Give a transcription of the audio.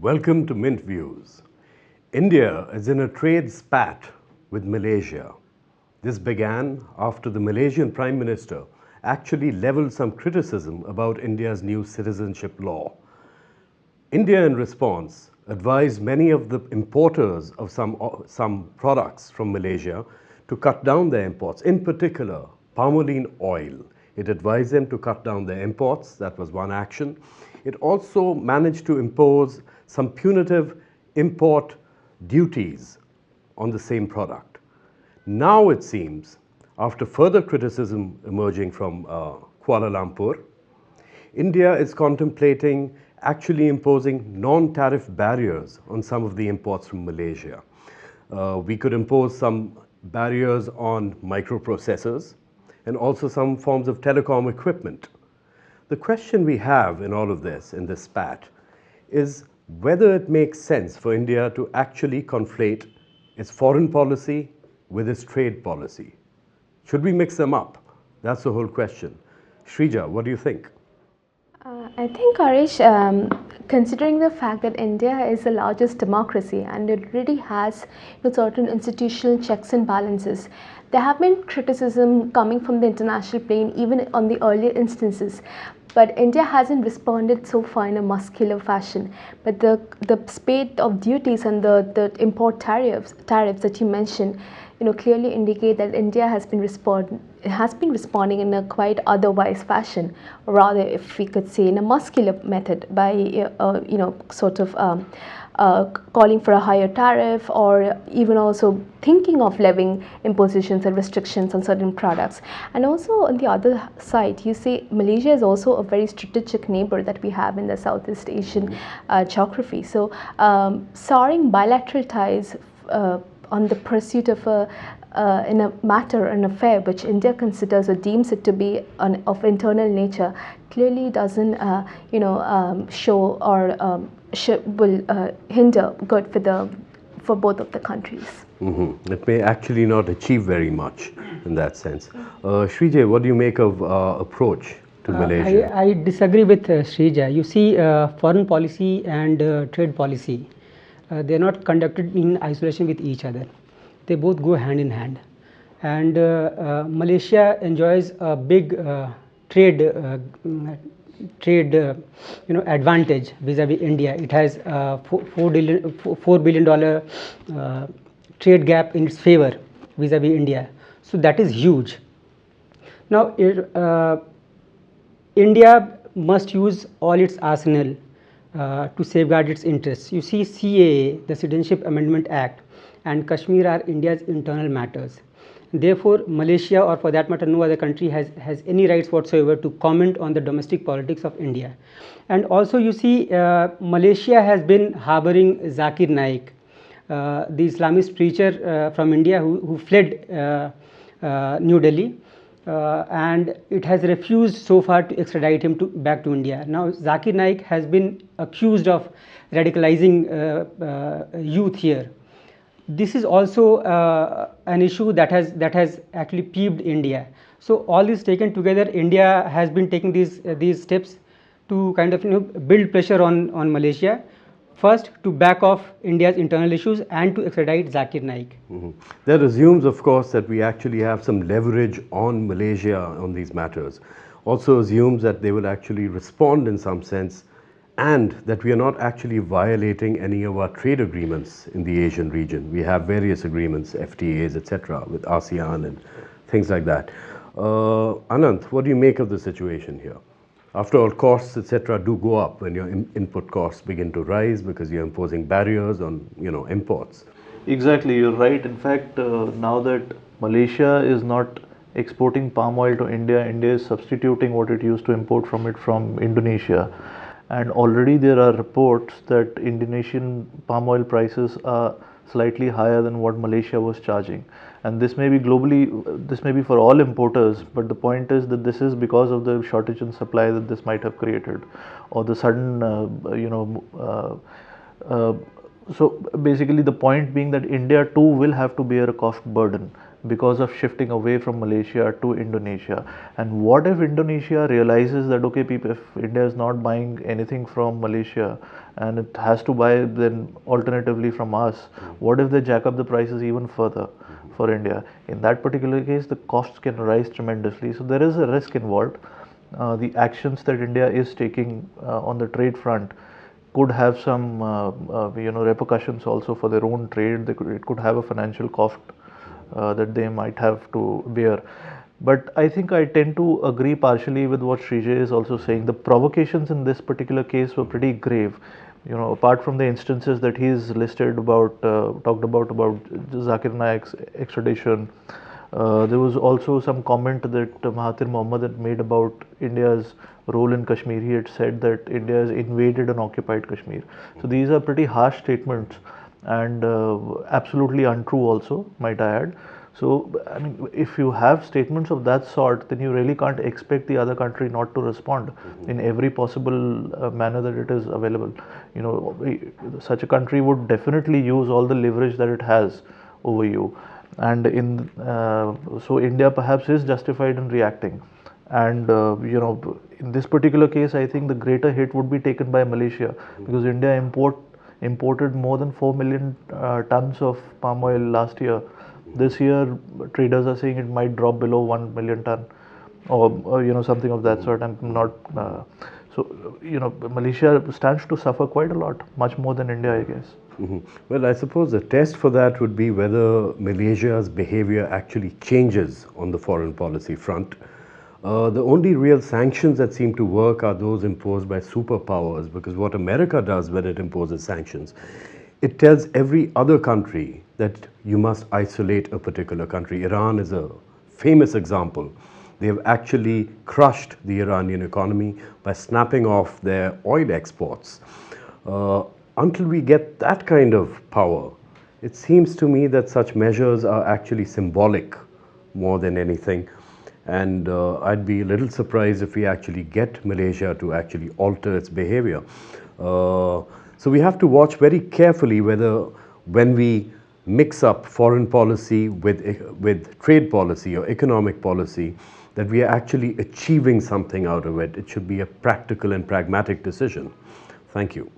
Welcome to Mint Views. India is in a trade spat with Malaysia. This began after the Malaysian Prime Minister actually leveled some criticism about India's new citizenship law. India, in response, advised many of the importers of some products from Malaysia to cut down their imports, in particular palmolene oil. It advised them to cut down their imports. That was one action. It also managed to impose some punitive import duties on the same product. Now it seems, after further criticism emerging from Kuala Lumpur, India is contemplating actually imposing non-tariff barriers on some of the imports from Malaysia. We could impose some barriers on microprocessors and also some forms of telecom equipment. The question we have in all of this, in this spat, is whether it makes sense for India to actually conflate its foreign policy with its trade policy. Should we mix them up? That's the whole question. Shrija, what do you think? I think, Arish, considering the fact that India is the largest democracy and it really has certain institutional checks and balances, there have been criticism coming from the international plane even on the earlier instances. But India hasn't responded so far in a muscular fashion. But the spate of duties and the import tariffs that you mentioned, clearly indicate that India has been responding in a quite otherwise fashion, or rather, if we could say, in a muscular method by calling for a higher tariff, or even also thinking of levying impositions and restrictions on certain products. And also on the other side, you see Malaysia is also a very strategic neighbor that we have in the Southeast Asian geography. So soaring bilateral ties on the pursuit of in a matter, an affair which India considers or deems it to be of internal nature, clearly doesn't show or will hinder good for both of the countries. Mm-hmm. It may actually not achieve very much in that sense. Shrija, what do you make of approach to Malaysia? I disagree with Shrija. You see, foreign policy and trade policy, they are not conducted in isolation with each other. They both go hand in hand. And Malaysia enjoys a big trade advantage vis-a-vis India. It has $4 billion trade gap in its favor vis-a-vis India. So that is huge. Now, India must use all its arsenal to safeguard its interests. You see, CAA, the Citizenship Amendment Act, and Kashmir are India's internal matters. Therefore, Malaysia, or for that matter no other country, has any rights whatsoever to comment on the domestic politics of India. And also you see, Malaysia has been harboring Zakir Naik, the Islamist preacher from India who fled New Delhi, and it has refused so far to extradite him back to India. Now Zakir Naik has been accused of radicalizing youth here. This is also an issue that has actually peeved India. So all this taken together, India has been taking these steps to kind of build pressure on Malaysia. First, to back off India's internal issues and to extradite Zakir Naik. Mm-hmm. That assumes, of course, that we actually have some leverage on Malaysia on these matters. Also assumes that they will actually respond in some sense, and that we are not actually violating any of our trade agreements in the Asian region. We have various agreements, FTAs, etc., with ASEAN and things like that. Anant, what do you make of the situation here? After all, costs, etc., do go up when your input costs begin to rise because you're imposing barriers on, imports. Exactly, you're right. In fact, now that Malaysia is not exporting palm oil to India, India is substituting what it used to import from Indonesia. And already there are reports that Indonesian palm oil prices are slightly higher than what Malaysia was charging. And this may be globally, this may be for all importers, but the point is that this is because of the shortage in supply that this might have created, or the sudden, so basically the point being that India too will have to bear a cost burden, because of shifting away from Malaysia to Indonesia. And what if Indonesia realizes that, okay, people, if India is not buying anything from Malaysia and it has to buy then alternatively from us, what if they jack up the prices even further for India? In that particular case, the costs can rise tremendously. So there is a risk involved. The actions that India is taking on the trade front could have some repercussions also for their own trade. It could have a financial cost that they might have to bear. But I think I tend to agree partially with what Srijay is also saying. The provocations in this particular case were pretty grave. Apart from the instances that he's listed about, talked about Zakir Naik's extradition, there was also some comment that Mahathir Mohamad had made about India's role in Kashmir. He had said that India has invaded and occupied Kashmir. So these are pretty harsh statements and absolutely untrue also, might I add. So, I mean, if you have statements of that sort, then you really can't expect the other country not to respond in every possible manner that it is available. Such a country would definitely use all the leverage that it has over you. And so India perhaps is justified in reacting. And in this particular case, I think the greater hit would be taken by Malaysia, because India imported more than 4 million tons of palm oil last year. This year, traders are saying it might drop below 1 million ton, or something of that sort. I'm not. Malaysia stands to suffer quite a lot, much more than India, I guess. Well, I suppose the test for that would be whether Malaysia's behavior actually changes on the foreign policy front. The only real sanctions that seem to work are those imposed by superpowers, because what America does when it imposes sanctions, it tells every other country that you must isolate a particular country. Iran is a famous example. They have actually crushed the Iranian economy by snapping off their oil exports. Until we get that kind of power, it seems to me that such measures are actually symbolic more than anything. And I'd be a little surprised if we actually get Malaysia to actually alter its behavior. So we have to watch very carefully whether, when we mix up foreign policy with trade policy or economic policy, that we are actually achieving something out of it. It should be a practical and pragmatic decision. Thank you.